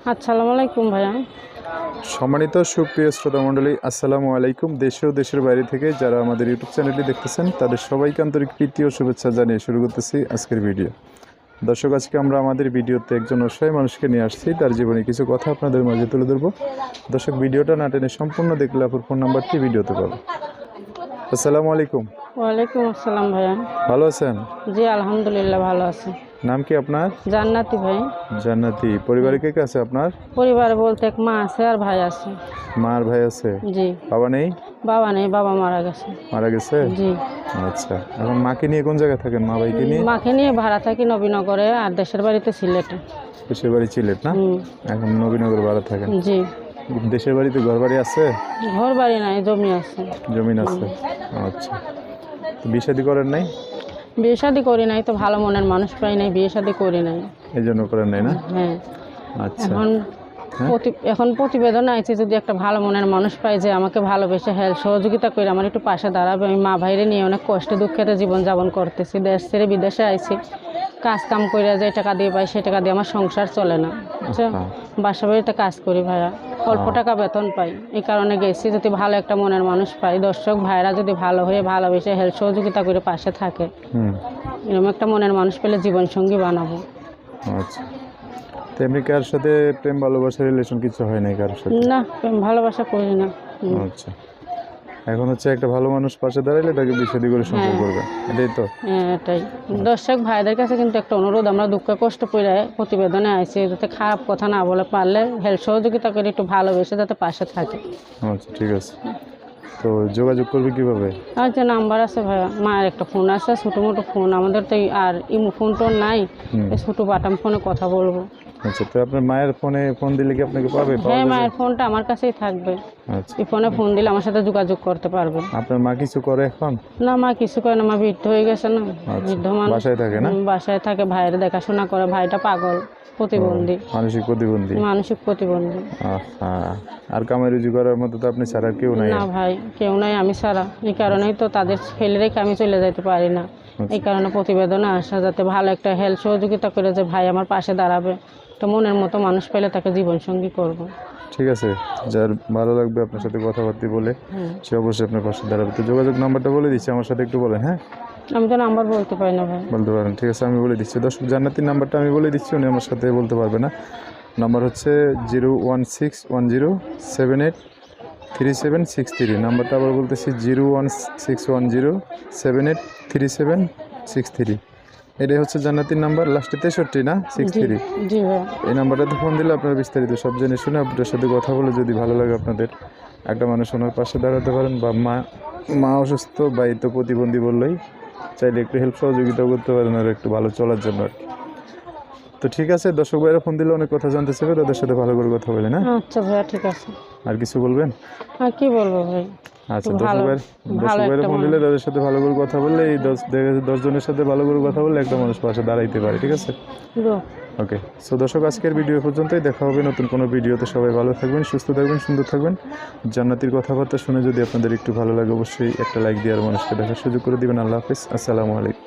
আসসালামু আলাইকুম ভাইয়া। সম্মানিত সুপ্রিয় শ্রোতা মণ্ডলী, আসসালামু আলাইকুম। দেশে ও দেশের বাইরে থেকে যারা আমাদের ইউটিউব চ্যানেলটি দেখতেছেন তাদের সবাইকে আন্তরিক প্রীতি ও শুভেচ্ছা জানিয়ে শুরু করতেছি আজকের ভিডিও। দর্শক, আজকে আমরা আমাদের ভিডিওতে একজন অসহায় মানুষকে নিয়ে আসছি, তার জীবনে কিছু কথা আপনাদের মাঝে তুলে ধরবো। দর্শক, ভিডিওটা না টেনে সম্পূর্ণ দেখলে আপুর ফোন নাম্বারটি ভিডিওতে পাবো। আসসালামু আলাইকুম। ওয়ালাইকুম আসসালাম ভাইয়া। ভালো আছেন? জি আলহামদুলিল্লাহ ভালো আছি। নাম কি আপনার? জান্নাতি ভাই। জান্নাতি। পরিবারে কে কে আছে আপনার? পরিবারে বলতে এক মা আছে আর ভাই আছে। মা আর ভাই আছে? জি। বাবা নেই? বাবা নেই, বাবা মারা গেছে। মারা গেছে? জি। আচ্ছা, এখন মাকে নিয়ে কোন জায়গায় থাকেন? মা ভাইকে নিয়ে? মাকে নিয়ে ভাড়া থাকি নবীনগরে, আর দেশের বাড়িতে সিলেটে। দেশের বাড়ি সিলেট না? এখন নবীনগর ভাড়া থাকেন? জি। দেশের বাড়িতে ঘর বাড়ি আছে? ঘর বাড়ি নাই, জমি আছে। জমিন আছে? আচ্ছা, তো বিয়ে শাদী করেন নাই? বিয়ে শাদী করি নাই, তো ভালো মনের মানুষ পাই নাই, বিয়ে শাদী করি নাই। এই জন্য করেন নাই না? হ্যাঁ। আচ্ছা। এখন প্রতিবেদন আইছে, যদি একটা ভালো মনের মানুষ পাই যে আমাকে ভালোবেসে হেল্প সহযোগিতা করে আমার একটু পাশে দাঁড়াবে। আমি মা ভাইরে নিয়ে অনেক কষ্টে দুঃখেতে জীবনযাপন করতেছি, দেশ ছেড়ে বিদেশে আইছি, কাজ কাম করে যে টাকা দিয়ে পাই সে টাকা দিয়ে আমার সংসার চলে না। বাসা বাড়িতে কাজ করি ভাইয়া, অল্প টাকা বেতন পাই, এই কারণে গেছি। যদি ভালো একটা মনের মানুষ পাই, দর্শক ভাইরা যদি ভালো হয়ে ভালোবেসে হেল্প সহযোগিতা করে পাশে থাকে, এরকম একটা মনের মানুষ পেলে জীবনসঙ্গী বানাবো। আচ্ছা, তেমনি কার সাথে প্রেম ভালোবাসার রিলেশন কিছু হয় নাই কারোর সাথে? না, প্রেম ভালোবাসা করি না। আচ্ছা, এখন হচ্ছে একটা ভালো মানুষ পাশে দাঁড়াইলে তাকে বিয়ে শাদী করে সংসার করবে, এটাই তো? হ্যাঁ এটাই। দর্শক ভাইদের কাছে কিন্তু একটা অনুরোধ, আমরা দুঃখ কষ্ট করে প্রতিবেদনে আইছি, যাতে খারাপ কথা না বলে, পারলে হেল্প সহযোগিতা করে একটু ভালোবেসে যাতে পাশে থাকে। আচ্ছা, ঠিক আছে। তো যোগাযোগ করবে কিভাবে? আর যে নাম্বার আছে ভাইয়া, মায়ের একটা ফোন আছে, ছোটো মোটো ফোন, আমাদের তো আর ইমো ফোন টোন নাই, ছোটো বাটাম ফোনে কথা বলবো। আচ্ছা, তো আপনার মায়ের ফোনে ফোন দিলে কি আপনাকে পাবে? হ্যাঁ, মায়ের ফোনটা আমার কাছেই থাকবে। আচ্ছা, এই ফোনে ফোন দিলে আমার সাথে যোগাযোগ করতে পারবে। আপনার মা কিছু করে এখন? না, মা কিছু করে না, মা বৃদ্ধ হয়ে গেছে না। বৃদ্ধ মানুষ, বাসায় থাকে না? বাসায় থাকে, ভাইয়ের দেখাশোনা করে। ভাইটা পাগল, প্রতিবন্ধী, মানসিক প্রতিবন্ধী। মানসিক প্রতিবন্ধী। আর কামাই রুজি করার মতো তো আপনি ছাড়া কেউ নাই? না ভাই, কেউ নাই, আমি ছাড়া। এই কারণেই তো তাদের ফেলে রেখে আমি চলে যেতে পারি না। এই কারণে প্রতিবেদনে আসা, যাতে ভালো একটা হেল্প সহযোগিতা করে যে ভাই আমার পাশে দাঁড়াবে, তো মনের মতো মানুষ পেলে তাকে জীবনসঙ্গী করব। ঠিক আছে, যার ভালো লাগবে আপনার সাথে কথাবার্তা বলে সে অবশ্যই আপনার পাশে দাঁড়াবে। তো যোগাযোগ নাম্বারটা বলে দিচ্ছি, আমার সাথে একটু বলেন। হ্যাঁ, আমি তো নাম্বার বলতে পারি না ভাই। বলতে পারেন? ঠিক আছে, আমি বলে দিচ্ছি। দর্শক, জান্নাতির নাম্বারটা আমি বলে দিচ্ছি, উনি আমার সাথে বলতে পারবে না। নাম্বার হচ্ছে 01610783763। নাম্বারটা আবার বলতেছি 01610783763। এটাই হচ্ছে জান্নাতির নাম্বার, লাস্টে 63 না 63। জি ভাই। এই নাম্বারটাতে ফোন দিলে আপনার বিস্তারিত সব জেনে শুনে আপনার সাথে কথা বলে, যদি ভালো লাগে আপনাদের, একটা মানুষ ওনার পাশে দাঁড়াতে পারেন। বা মা অসুস্থ, বা এই তো প্রতিবন্ধী বললেই, চাইলে একটু হেল্প সহযোগিতাও করতে পারেন আর একটু ভালো চলার জন্য আর কি। তো ঠিক আছে, দর্শক ভাইরা ফোন দিলে অনেক কথা জানতে চাইবে, তাদের সাথে ভালো করে কথা বলে না। আচ্ছা ভাইয়া, ঠিক আছে। আর কিছু বলবেন? আর কি বলবো ভাই। আচ্ছা, দর্শক ভাইরা ফোন দিলে তাদের সাথে ভালো করে কথা বললে, এই 10 জনের সাথে ভালো করে কথা বললে একটা মানুষ পাশে দাঁড়াইতে পারে। ঠিক আছে, ওকে। সো দর্শক, আজকের ভিডিও পর্যন্তই। দেখা হবে নতুন কোনো ভিডিওতে। সবাই ভালো থাকবেন, সুস্থ থাকবেন, সুন্দর থাকবেন। জান্নাতির কথাবার্তা শুনে যদি আপনাদের একটু ভালো লাগে, অবশ্যই একটা লাইক দিয়ে আর মানুষকে দেখার সুযোগ করে দিবেন। আল্লাহ হাফিজ, আসসালামু আলাইকুম।